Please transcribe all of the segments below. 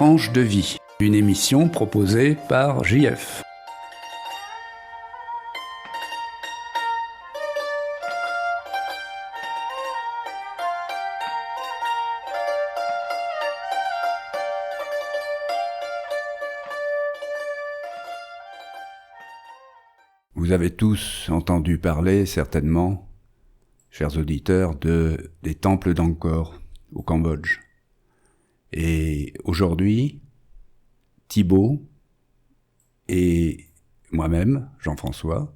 Tranche de vie, une émission proposée par JF. Vous avez tous entendu parler, certainement, chers auditeurs, des temples d'Angkor au Cambodge. Et aujourd'hui, Thibaut et moi-même, Jean-François,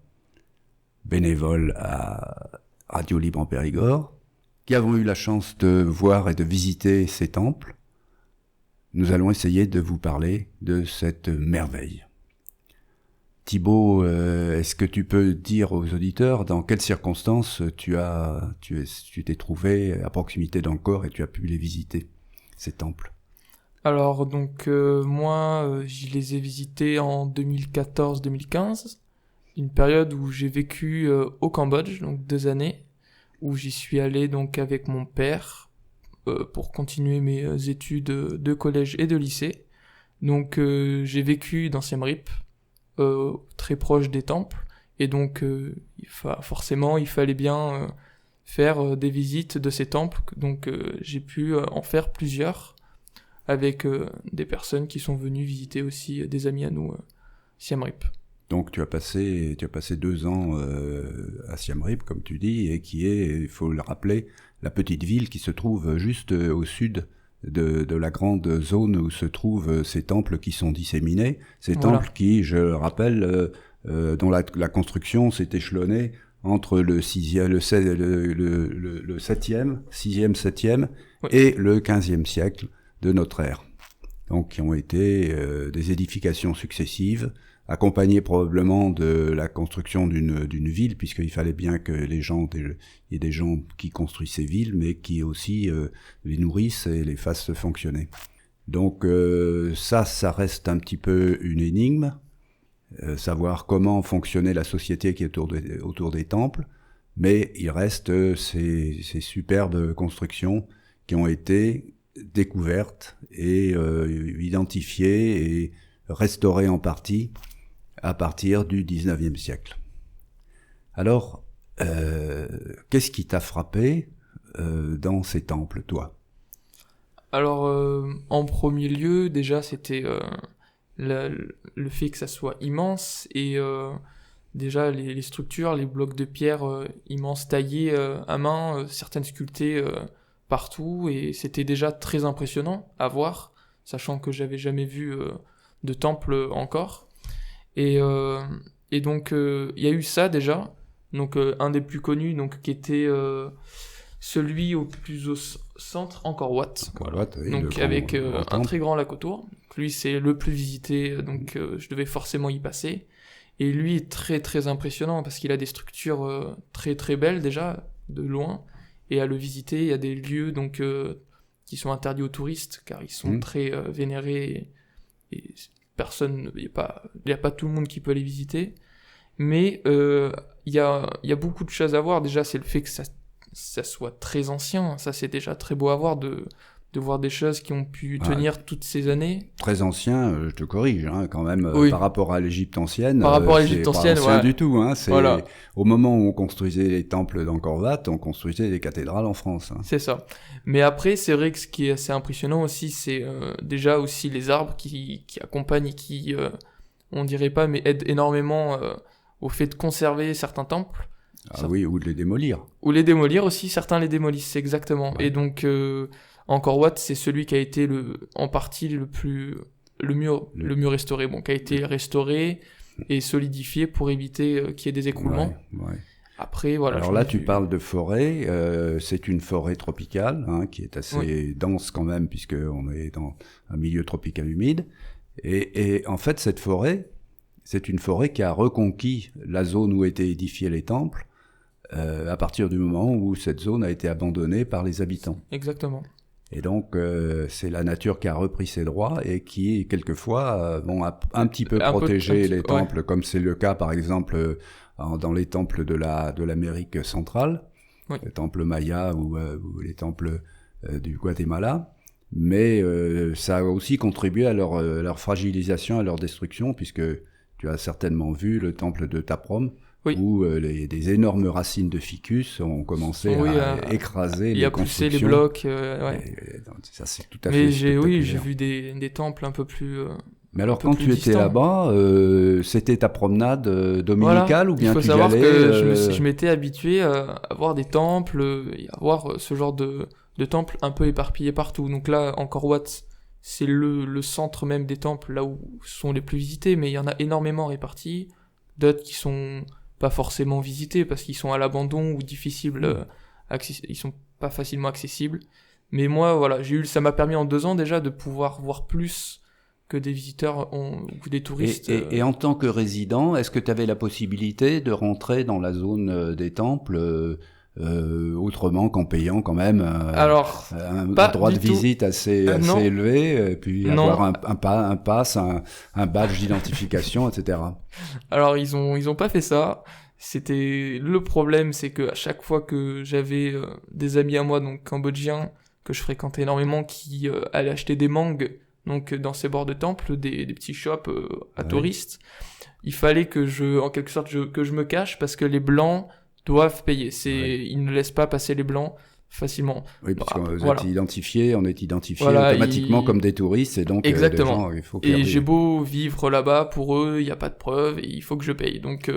bénévole à Radio Libre en Périgord, qui avons eu la chance de voir et de visiter ces temples, nous allons essayer de vous parler de cette merveille. Thibaut, est-ce que tu peux dire aux auditeurs dans quelles circonstances tu t'es trouvé à proximité d'Angkor et tu as pu les visiter, ces temples? Alors donc moi je les ai visités en 2014-2015, une période où j'ai vécu au Cambodge, donc 2 années, où j'y suis allé donc avec mon père pour continuer mes études de collège et de lycée. Donc j'ai vécu dans Siem Reap, très proche des temples, et donc forcément il fallait bien faire des visites de ces temples, donc j'ai pu en faire plusieurs avec des personnes qui sont venues visiter aussi des amis à nous Siem Reap. Donc tu as passé 2 ans à Siem Reap, comme tu dis, et qui est, il faut le rappeler, la petite ville qui se trouve juste au sud de la grande zone où se trouvent ces temples qui sont disséminés, ces temples qui, je le rappelle, dont la construction s'est échelonnée entre le 6e, le 7e, 6e, 7e oui, et le 15e siècle de notre ère. Donc qui ont été des édifications successives, accompagnées probablement de la construction d'une ville, puisqu'il fallait bien que il y ait des gens qui construisent ces villes, mais qui aussi les nourrissent et les fassent fonctionner. Donc ça reste un petit peu une énigme, savoir comment fonctionnait la société qui est autour des temples, mais il reste ces superbes constructions qui ont été découvertes et identifiées et restaurées en partie à partir du 19e siècle. Alors, qu'est-ce qui t'a frappé dans ces temples, toi? Alors, en premier lieu, déjà, c'était le fait que ça soit immense et déjà les structures, les blocs de pierre immenses taillés à main, certaines sculptées partout, et c'était déjà très impressionnant à voir, sachant que j'avais jamais vu de temple encore. Et donc il y a eu ça déjà, donc un des plus connus, donc qui était celui au plus au centre, Angkor Wat, voilà. Oui, donc avec un très grand lac autour. Donc, lui c'est le plus visité, donc je devais forcément y passer. Et lui est très très impressionnant parce qu'il a des structures très très belles déjà de loin, et à le visiter il y a des lieux donc qui sont interdits aux touristes car ils sont très vénérés et personne, il y a pas tout le monde qui peut les visiter, mais il y a beaucoup de choses à voir. Déjà c'est le fait que ça soit très ancien, ça c'est déjà très beau à voir de voir des choses qui ont pu tenir toutes ces années. Très ancien, je te corrige, hein, quand même, oui. Par rapport à l'Égypte ancienne. Par rapport à l'Égypte ancienne, c'est pas ancien du tout, hein. C'est voilà. Au moment où on construisait les temples d'Angkor Wat, on construisait des cathédrales en France. Hein. C'est ça. Mais après, c'est vrai que ce qui est assez impressionnant aussi, c'est déjà aussi les arbres qui accompagnent et qui, on dirait pas, mais aident énormément au fait de conserver certains temples. Ah oui, ou de les démolir. Ou les démolir aussi, certains les démolissent, exactement. Ouais. Et donc Angkor Wat, c'est celui qui a été en partie le mieux restauré, qui a été restauré et solidifié pour éviter qu'il y ait des écroulements. Ouais. Après, voilà. Alors là, tu parles de forêt. C'est une forêt tropicale, hein, qui est assez dense quand même, puisqu'on est dans un milieu tropical humide. Et en fait, cette forêt, c'est une forêt qui a reconquis la zone où étaient édifiés les temples, à partir du moment où cette zone a été abandonnée par les habitants. Exactement. Et donc, c'est la nature qui a repris ses droits et qui, quelquefois, a un petit peu protégé les temples, comme c'est le cas, par exemple, dans les temples de l'Amérique centrale, les temples mayas ou les temples du Guatemala. mais ça a aussi contribué à leur fragilisation, à leur destruction, puisque tu as certainement vu le temple de Taprom, Oui. où des énormes racines de ficus ont commencé à écraser les constructions. Et à pousser les blocs. Ouais. Donc, ça, c'est tout à fait Mais spectaculaire. j'ai vu des temples un peu plus. Mais alors, quand tu étais là-bas, c'était ta promenade dominicale, ou bien tu y allais? Il faut savoir que je m'étais habitué à voir des temples, et à voir ce genre de temples un peu éparpillés partout. Donc là, encore Watts, c'est le centre même des temples, là où sont les plus visités, mais il y en a énormément répartis. D'autres qui sont pas forcément visités parce qu'ils sont à l'abandon ou difficiles, ils sont pas facilement accessibles. Mais moi, voilà, ça m'a permis en 2 ans déjà de pouvoir voir plus que des visiteurs ou des touristes. Et en tant que résident, est-ce que tu avais la possibilité de rentrer dans la zone des temples autrement qu'en payant quand même un droit de visite assez élevé, puis avoir un pass, un badge d'identification, etc. Alors ils ont pas fait ça. C'était le problème, c'est que à chaque fois que j'avais des amis à moi, donc cambodgiens, que je fréquentais énormément, qui allaient acheter des mangues, donc dans ces bords de temple, des petits shops à touristes, il fallait que en quelque sorte que je me cache parce que les blancs doivent payer. Ils ne laissent pas passer les blancs facilement. Oui, parce qu'on est identifié automatiquement comme des touristes, et donc exactement. Les gens, il faut et j'ai beau vivre là-bas, pour eux, il n'y a pas de preuve, et il faut que je paye. Donc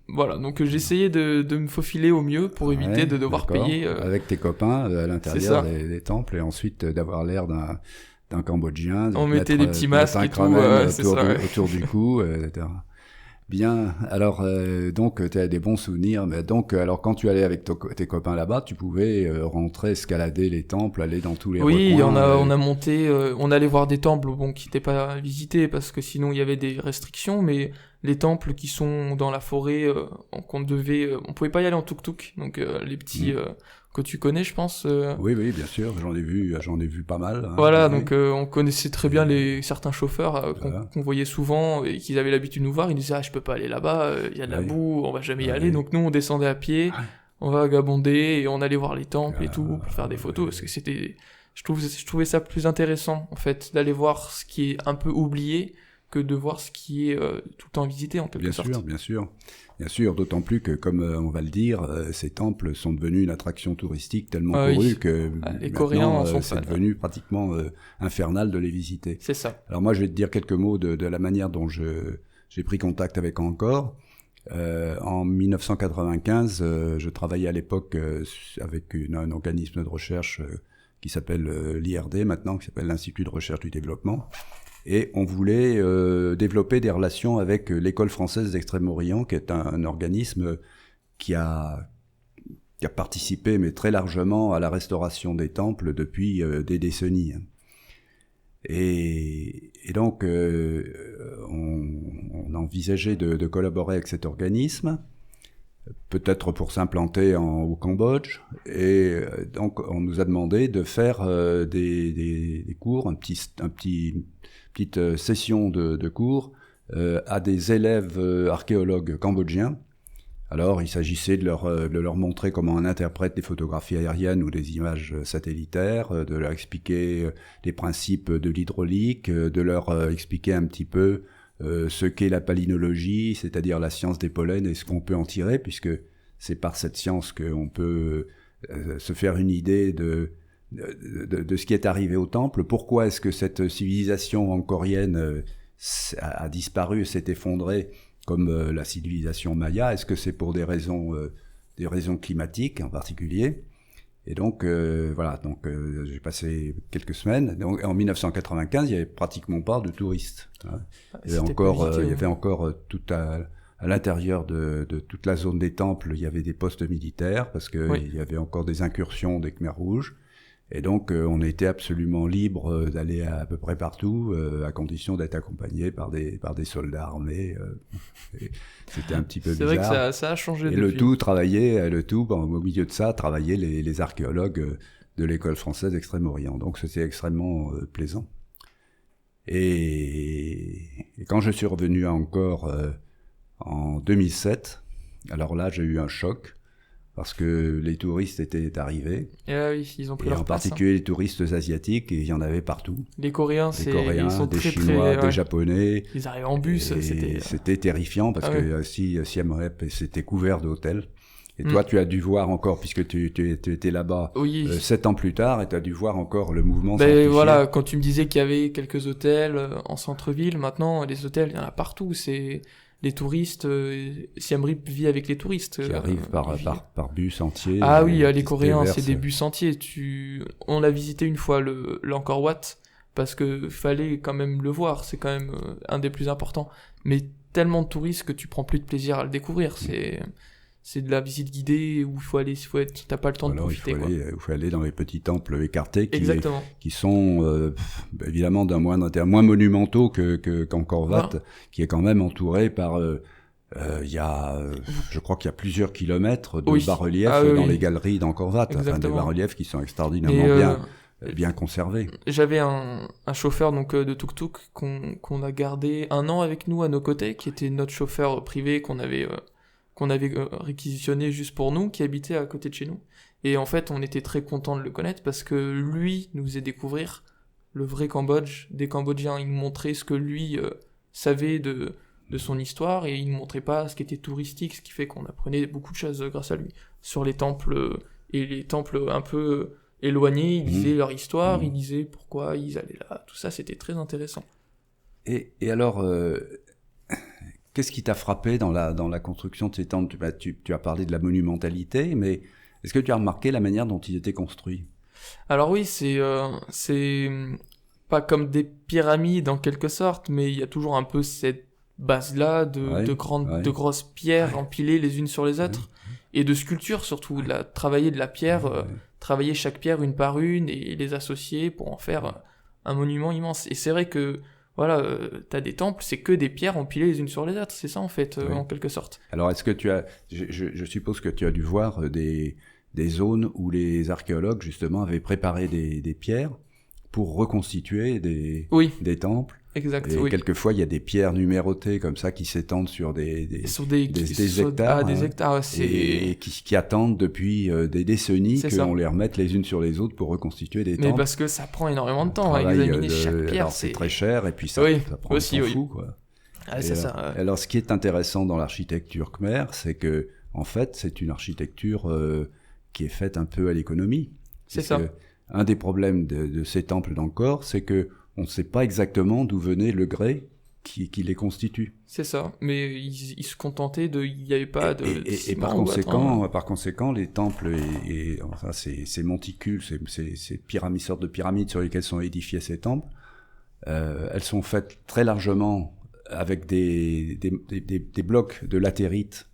voilà, donc j'essayais de me faufiler au mieux pour éviter de devoir payer. Avec tes copains à l'intérieur des temples, et ensuite d'avoir l'air d'un Cambodgien. On mettait des petits masques et tout, autour du cou, etc. Bien, alors donc tu as des bons souvenirs, mais donc alors quand tu allais avec tes copains là-bas, tu pouvais rentrer, escalader les temples, aller dans tous les recoins. Oui, on a monté, on allait voir des temples qui n'étaient pas visités parce que sinon il y avait des restrictions, mais les temples qui sont dans la forêt, on pouvait pas y aller en tuk-tuk, donc les petits que tu connais, je pense. Oui, bien sûr, j'en ai vu pas mal. Hein, voilà, donc on connaissait très bien certains chauffeurs qu'on voyait souvent et qu'ils avaient l'habitude de nous voir. Ils nous disaient je peux pas aller là-bas, il y a de la boue, on va jamais y aller. Donc nous on descendait à pied, on vagabondait et on allait voir les temples et tout pour faire des photos parce que je trouvais ça plus intéressant en fait d'aller voir ce qui est un peu oublié que de voir ce qui est tout le temps visité en quelque sorte. Bien sûr, d'autant plus que, comme on va le dire, ces temples sont devenus une attraction touristique tellement courue que les Coréens c'est devenu pratiquement infernal de les visiter. C'est ça. Alors moi, je vais te dire quelques mots de la manière dont j'ai pris contact avec Angkor. En 1995, je travaillais à l'époque avec un organisme de recherche qui s'appelle l'IRD maintenant, qui s'appelle l'Institut de recherche du développement. Et on voulait développer des relations avec l'École française d'Extrême-Orient, qui est un organisme qui a participé, mais très largement, à la restauration des temples depuis des décennies. Et donc, on envisageait de collaborer avec cet organisme, peut-être pour s'implanter au Cambodge. Et donc, on nous a demandé de faire des cours, petite session de cours à des élèves archéologues cambodgiens. Alors, il s'agissait de leur montrer comment on interprète des photographies aériennes ou des images satellitaires, de leur expliquer les principes de l'hydraulique, de leur expliquer un petit peu ce qu'est la palynologie, c'est-à-dire la science des pollens et ce qu'on peut en tirer, puisque c'est par cette science qu'on peut se faire une idée de ce qui est arrivé au temple. Pourquoi est-ce que cette civilisation angkorienne a disparu, s'est effondrée comme la civilisation maya? Est-ce que c'est pour des raisons climatiques en particulier? Et donc voilà, j'ai passé quelques semaines. Donc en 1995, il y avait pratiquement pas de touristes. Hein. Il y avait encore tout à l'intérieur de toute la zone des temples, il y avait des postes militaires parce que il y avait encore des incursions des Khmers rouges. Et donc, on était absolument libre d'aller à peu près partout, à condition d'être accompagné par des soldats armés. C'était un petit peu bizarre. C'est vrai que ça a changé et depuis. Au milieu de ça, travaillaient les archéologues de l'école française d'Extrême-Orient. Donc, c'était extrêmement plaisant. Et quand je suis revenu à Angkor en 2007, alors là, j'ai eu un choc. parce que les touristes étaient arrivés. Et là, oui, ils ont pris Et leur en place. particulier les touristes asiatiques, et il y en avait partout. Les Coréens, Des Coréens, ils sont des très Chinois, très... des ouais. Japonais. Ils arrivent en bus, Et c'était terrifiant parce Ah que Siem Reap, c'était couvert d'hôtels. Et Mm. toi, tu as dû voir encore, puisque tu étais là-bas Oui. 7 ans plus tard, et tu as dû voir encore le mouvement Ben s'amplifier. voilà, quand tu me disais qu'il y avait quelques hôtels en centre-ville, maintenant, les hôtels, il y en a partout. C'est les touristes, Siem Reap vit avec les touristes. Qui arrivent ils vivent. par bus entier. Ah oui, qui les se Coréens, c'est déversent. des bus entiers. On l'a visité une fois, l'Angkor Wat, parce que fallait quand même le voir. C'est quand même un des plus importants. Mais tellement de touristes que tu prends plus de plaisir à le découvrir. C'est de la visite guidée où t'as pas le temps de Alors, profiter. il faut aller dans les petits temples écartés Exactement. qui sont évidemment d'un moindre intérêt, moins monumentaux qu'Angkor Wat, Voilà. qui est quand même entouré par... je crois qu'il y a plusieurs kilomètres de Oui. bas-reliefs Ah oui, dans oui. les galeries d'Angkor Wat, enfin, des Exactement. bas-reliefs qui sont Et, extraordinairement bien conservés. j'avais un chauffeur donc de tuk-tuk qu'on a gardé 1 an avec nous à nos côtés, qui était notre chauffeur privé qu'on avait réquisitionné juste pour nous, qui habitait à côté de chez nous. Et en fait, on était très contents de le connaître parce que lui nous faisait découvrir le vrai Cambodge des Cambodgiens. Il nous montrait ce que lui savait de son histoire et il ne montrait pas ce qui était touristique, ce qui fait qu'on apprenait beaucoup de choses grâce à lui. Sur les temples et les temples un peu éloignés, ils disaient leur histoire, ils disaient pourquoi ils allaient là, tout ça, c'était très intéressant. Et alors, qu'est-ce qui t'a frappé dans la construction de ces temples? Tu as parlé de la monumentalité, mais est-ce que tu as remarqué la manière dont ils étaient construits? Alors oui, c'est pas comme des pyramides en quelque sorte, mais il y a toujours un peu cette base-là de grosses pierres empilées les unes sur les autres, et de sculptures surtout, travailler de la pierre, travailler chaque pierre une par une et les associer pour en faire un monument immense. Et c'est vrai que voilà, t'as des temples, c'est que des pierres empilées les unes sur les autres, c'est ça en fait, en quelque sorte. Alors est-ce que je suppose que tu as dû voir des zones où les archéologues justement avaient préparé des pierres pour reconstituer des temples. Exact, et quelquefois, il y a des pierres numérotées comme ça qui s'étendent sur des hectares. Ah, des hectares, et qui attendent depuis des décennies qu'on les remette les unes sur les autres pour reconstituer des temples. Mais parce que ça prend énormément de temps à examiner chaque pierre. Alors, c'est très cher et puis ça prend aussi, un temps fou, quoi. Ah, c'est ça. Alors, ce qui est intéressant dans l'architecture khmer, c'est que, en fait, c'est une architecture qui est faite un peu à l'économie. C'est ça. Un des problèmes de ces temples d'Angkor, c'est que on ne sait pas exactement d'où venait le grès qui les constitue. C'est ça, mais ils se contentaient il n'y avait pas de... Et par conséquent, les temples enfin, ces monticules, ces sortes de pyramides sur lesquelles sont édifiés ces temples, elles sont faites très largement avec des blocs de latérite,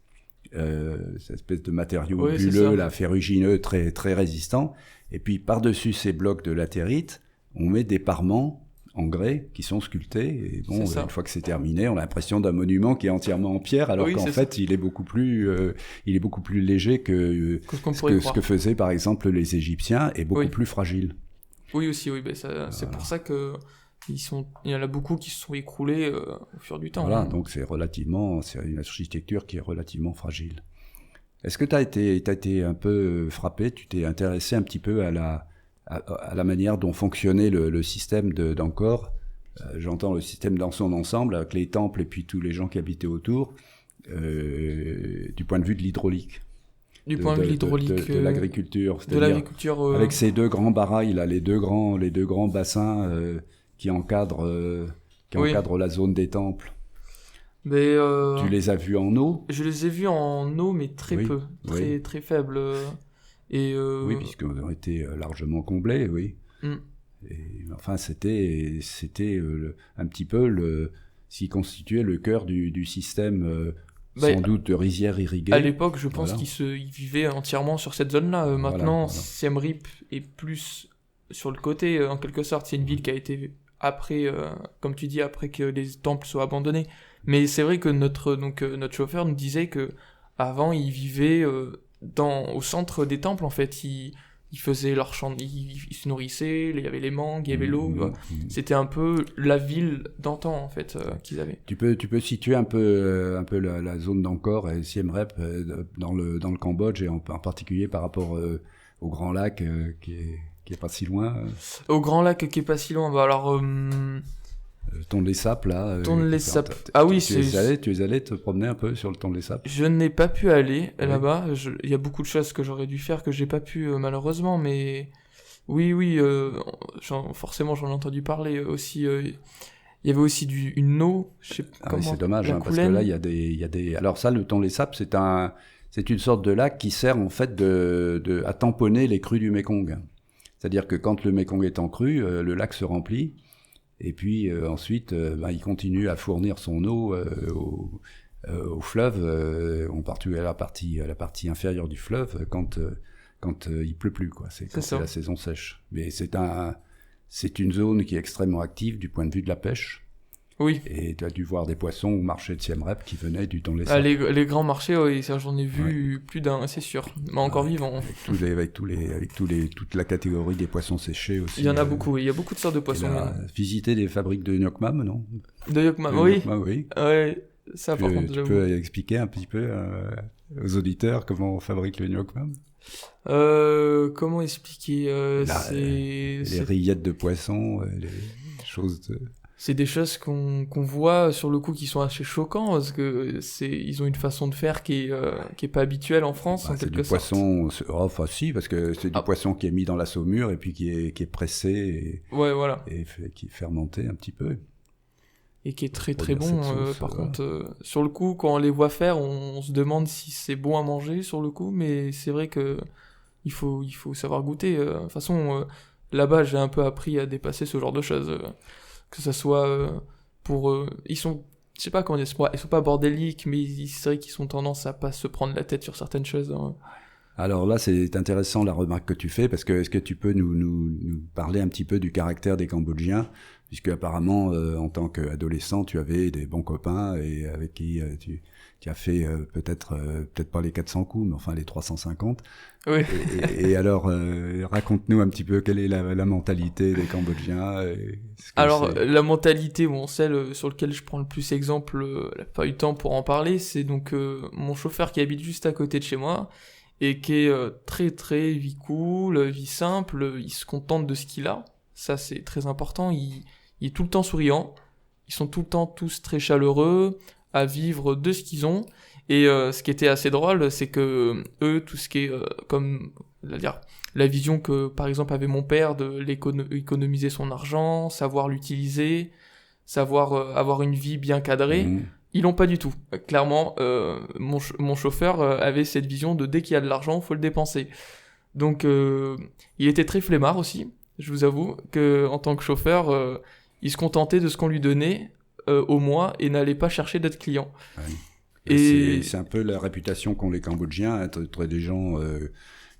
cette espèce de matériau bulleux, là, ferrugineux, très, très résistant. Et puis, par-dessus ces blocs de latérite, on met des parements en grès qui sont sculptés. Et bon, une fois que c'est terminé, on a l'impression d'un monument qui est entièrement en pierre, alors qu'en fait, il est beaucoup plus léger que ce que faisaient, par exemple, les Égyptiens, et beaucoup plus fragile. Oui, aussi, oui. Ben c'est pour ça que il y en a beaucoup qui se sont écroulés au fur du temps. Voilà, donc c'est une architecture qui est relativement fragile. Est-ce que tu as été un peu frappé, tu t'es intéressé un petit peu à la manière dont fonctionnait le système d'Angkor, j'entends le système dans son ensemble, avec les temples et puis tous les gens qui habitaient autour, du point de vue de l'hydraulique. Du point de vue de l'hydraulique. De l'agriculture. De l'agriculture. Avec ces deux grands barrailles, là, les deux grands bassins qui encadrent la zone des temples. Mais, tu les as vus en eau? Je les ai vus en eau, mais très peu, très faible. Oui, puisqu'ils ont été largement comblés, oui. Et, enfin, c'était un petit peu ce qui constituait le cœur du système, sans doute de rizières irriguées. À l'époque, je pense qu'ils vivaient entièrement sur cette zone-là. Maintenant, Siem Reap est plus sur le côté, en quelque sorte. C'est une ville qui a été après, comme tu dis, après que les temples soient abandonnés. Mais c'est vrai que notre chauffeur nous disait que avant, il vivait au centre des temples, en fait. ils faisaient leur champ, ils se nourrissaient, il y avait les mangues, il y avait l'eau. C'était un peu la ville d'antan en fait qu'ils avaient. Tu peux situer un peu la zone d'Angkor et Siem Reap dans le Cambodge et en particulier par rapport au Grand Lac qui est pas si loin. Au Grand Lac qui est pas si loin, bah alors. Tonlé Sap là. Tonlé Sap. Ah oui, tu es allé te promener un peu sur le Tonlé Sap. Je n'ai pas pu aller là-bas. Il y a beaucoup de choses que j'aurais dû faire que j'ai pas pu malheureusement, mais oui, forcément j'en ai entendu parler aussi. Il y avait aussi une eau. Je sais comment. Oui, c'est dommage parce que là il y a des. Alors ça, le Tonlé Sap, c'est une sorte de lac qui sert en fait à tamponner les crues du Mékong. C'est-à-dire que quand le Mékong est en crue, le lac se remplit. Et puis ensuite, il continue à fournir son eau au fleuve, en particulier à la partie inférieure du fleuve, quand il pleut plus, quoi. C'est la saison sèche. Mais c'est une zone qui est extrêmement active du point de vue de la pêche. Oui. Et tu as dû voir des poissons au marché de Siem Reap qui venaient du Tonlé Sap. Ah, les grands marchés, oui, ça j'en ai vu plus d'un, c'est sûr. Mais encore vivant. Avec toute la catégorie des poissons séchés aussi. Il y en a beaucoup, il y a beaucoup de sortes de poissons. Visiter des fabriques de Nyokmam, non? De Nyokmam, oui. Oui. Ouais, ça par contre, tu peux expliquer un petit peu aux auditeurs comment on fabrique le Nyokmam? Comment expliquer les rillettes de poissons, les choses de... C'est des choses qu'on voit sur le coup qui sont assez choquants parce que ils ont une façon de faire qui est pas habituelle en France. C'est du poisson, enfin si, parce que c'est du poisson qui est mis dans la saumure et puis qui est pressé et qui est fermenté un petit peu. Et qui est très très bon. Par contre, sur le coup, quand on les voit faire, on se demande si c'est bon à manger sur le coup, mais c'est vrai que il faut savoir goûter. De toute façon, là-bas, j'ai un peu appris à dépasser ce genre de choses. Que ça soit pour... ils sont... Je sais pas comment dire, ils sont pas bordéliques, mais c'est vrai qu'ils ont tendance à pas se prendre la tête sur certaines choses. Hein. Alors là, c'est intéressant la remarque que tu fais, parce que est-ce que tu peux nous parler un petit peu du caractère des Cambodgiens, puisque apparemment, en tant qu'adolescent, tu avais des bons copains et avec qui tu as fait peut-être pas les 400 coups, mais enfin les 350. Oui. Et alors, raconte-nous un petit peu quelle est la mentalité des Cambodgiens. Alors, la mentalité, celle sur laquelle je prends le plus exemple, j'ai pas eu le temps pour en parler, c'est donc mon chauffeur qui habite juste à côté de chez moi, et qui est très très vie cool, vie simple, il se contente de ce qu'il a. Ça, c'est très important. Il est tout le temps souriant. Ils sont tout le temps tous très chaleureux, à vivre de ce qu'ils ont. Et ce qui était assez drôle, c'est que eux, tout ce qui est comme la vision que, par exemple, avait mon père de économiser son argent, savoir l'utiliser, savoir avoir une vie bien cadrée, ils l'ont pas du tout. Clairement, mon chauffeur avait cette vision de dès qu'il y a de l'argent, faut le dépenser. Donc, il était très flemmard aussi. Je vous avoue que en tant que chauffeur, il se contentait de ce qu'on lui donnait au mois et n'allait pas chercher d'autres clients. Ouais. Et c'est un peu la réputation qu'ont les Cambodgiens, être des gens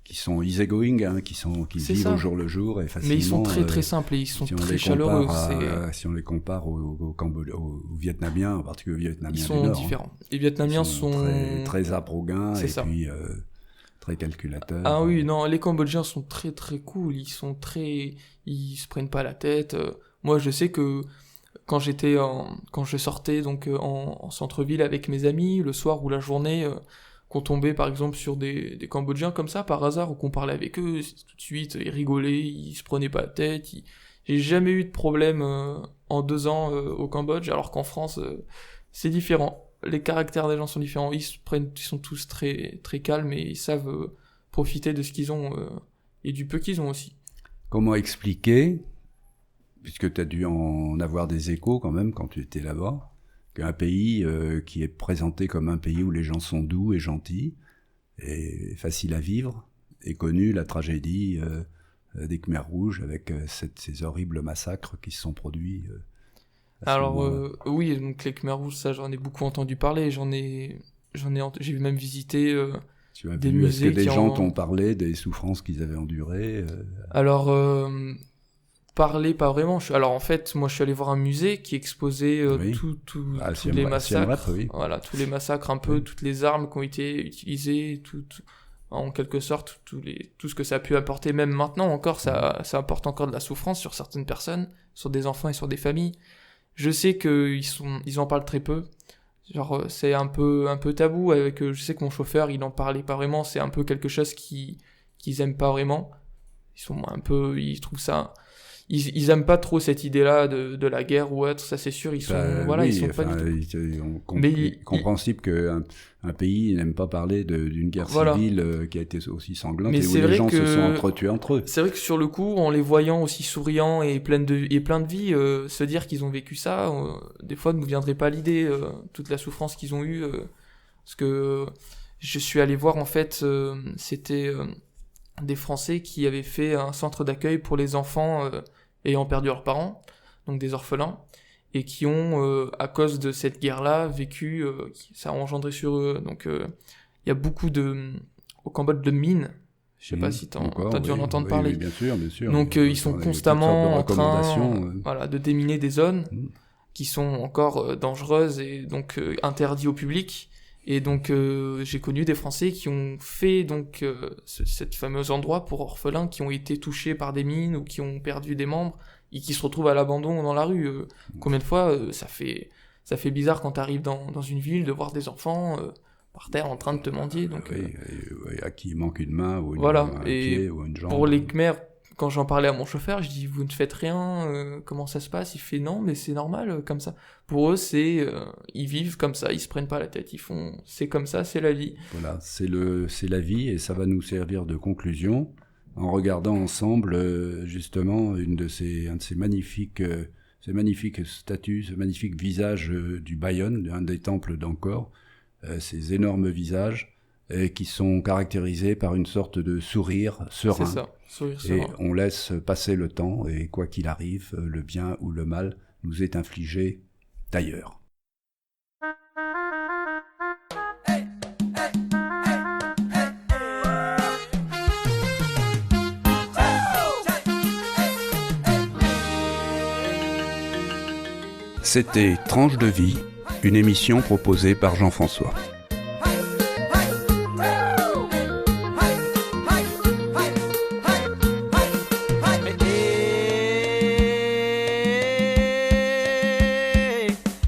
qui sont easygoing, qui vivent au jour le jour et facilement. Mais ils sont très très simples et ils sont très chaleureux. Si on les compare aux Vietnamiens, en particulier aux Vietnamiens ils sont du Nord, différents. Les Vietnamiens sont très âpres et ça. Puis très calculateurs. Ah oui, non, les Cambodgiens sont très très cool. Ils se prennent pas la tête. Moi, je sais que quand je sortais donc en centre-ville avec mes amis, le soir ou la journée, qu'on tombait par exemple sur des Cambodgiens comme ça par hasard ou qu'on parlait avec eux, tout de suite ils rigolaient, ils se prenaient pas la tête. J'ai jamais eu de problème en 2 ans au Cambodge, alors qu'en France c'est différent. Les caractères des gens sont différents. Ils sont tous très très calmes et ils savent profiter de ce qu'ils ont et du peu qu'ils ont aussi. Comment expliquer, puisque tu as dû en avoir des échos quand même quand tu étais là-bas, qu'un pays qui est présenté comme un pays où les gens sont doux et gentils et faciles à vivre, ait connu la tragédie des Khmers rouges avec ces horribles massacres qui se sont produits. Alors oui, donc les Khmers rouges, ça j'en ai beaucoup entendu parler, j'ai même visité des musées. Est-ce que des gens t'ont parlé des souffrances qu'ils avaient endurées Alors parler pas vraiment. Alors en fait, moi je suis allé voir un musée qui exposait tous les massacres. Oui. Voilà, tous les massacres un peu, toutes les armes qui ont été utilisées, en quelque sorte, tout ce que ça a pu apporter, même maintenant encore, ça apporte encore de la souffrance sur certaines personnes, sur des enfants et sur des familles. Je sais qu'ils en parlent très peu. Genre, c'est un peu tabou. Je sais que mon chauffeur, il en parlait pas vraiment. C'est un peu quelque chose qu'ils aiment pas vraiment. Ils trouvent ça. Ils aiment pas trop cette idée-là de la guerre ou autre, ça c'est sûr, ils sont pas du tout. Compréhensible qu'un pays n'aime pas parler d'une guerre civile qui a été aussi sanglante et où les gens se sont entretués entre eux. C'est vrai que sur le coup, en les voyant aussi souriants et pleins de vie, se dire qu'ils ont vécu ça, des fois ne nous viendrait pas l'idée, toute la souffrance qu'ils ont eue, parce que je suis allé voir en fait, c'était des Français qui avaient fait un centre d'accueil pour les enfants ayant perdu leurs parents, donc des orphelins, et qui ont, à cause de cette guerre-là, vécu, ça a engendré sur eux. Donc, il y a beaucoup au Cambodge de mines. Je sais pas si t'as dû en entendre parler. Oui, bien sûr. Donc, ils sont constamment en train, de déminer des zones qui sont encore dangereuses et donc interdites au public. Et donc, j'ai connu des Français qui ont fait donc cet fameux endroit pour orphelins qui ont été touchés par des mines ou qui ont perdu des membres et qui se retrouvent à l'abandon dans la rue. Combien de fois ça fait bizarre quand t'arrives dans une ville de voir des enfants par terre en train de te mendier. Donc, à qui il manque une main ou un pied ou une jambe. Pour les Khmers, quand j'en parlais à mon chauffeur, je dis vous ne faites rien, comment ça se passe? Il fait non, mais c'est normal comme ça. Pour eux, ils vivent comme ça, ils se prennent pas la tête, c'est comme ça, c'est la vie. Voilà, c'est la vie et ça va nous servir de conclusion en regardant ensemble justement un de ces magnifiques statues, ce magnifique visage du Bayonne, un des temples d'Angkor, ces énormes visages qui sont caractérisés par une sorte de sourire serein. C'est ça, sourire serein. Et on laisse passer le temps, et quoi qu'il arrive, le bien ou le mal nous est infligé d'ailleurs. C'était Tranche de vie, une émission proposée par Jean-François.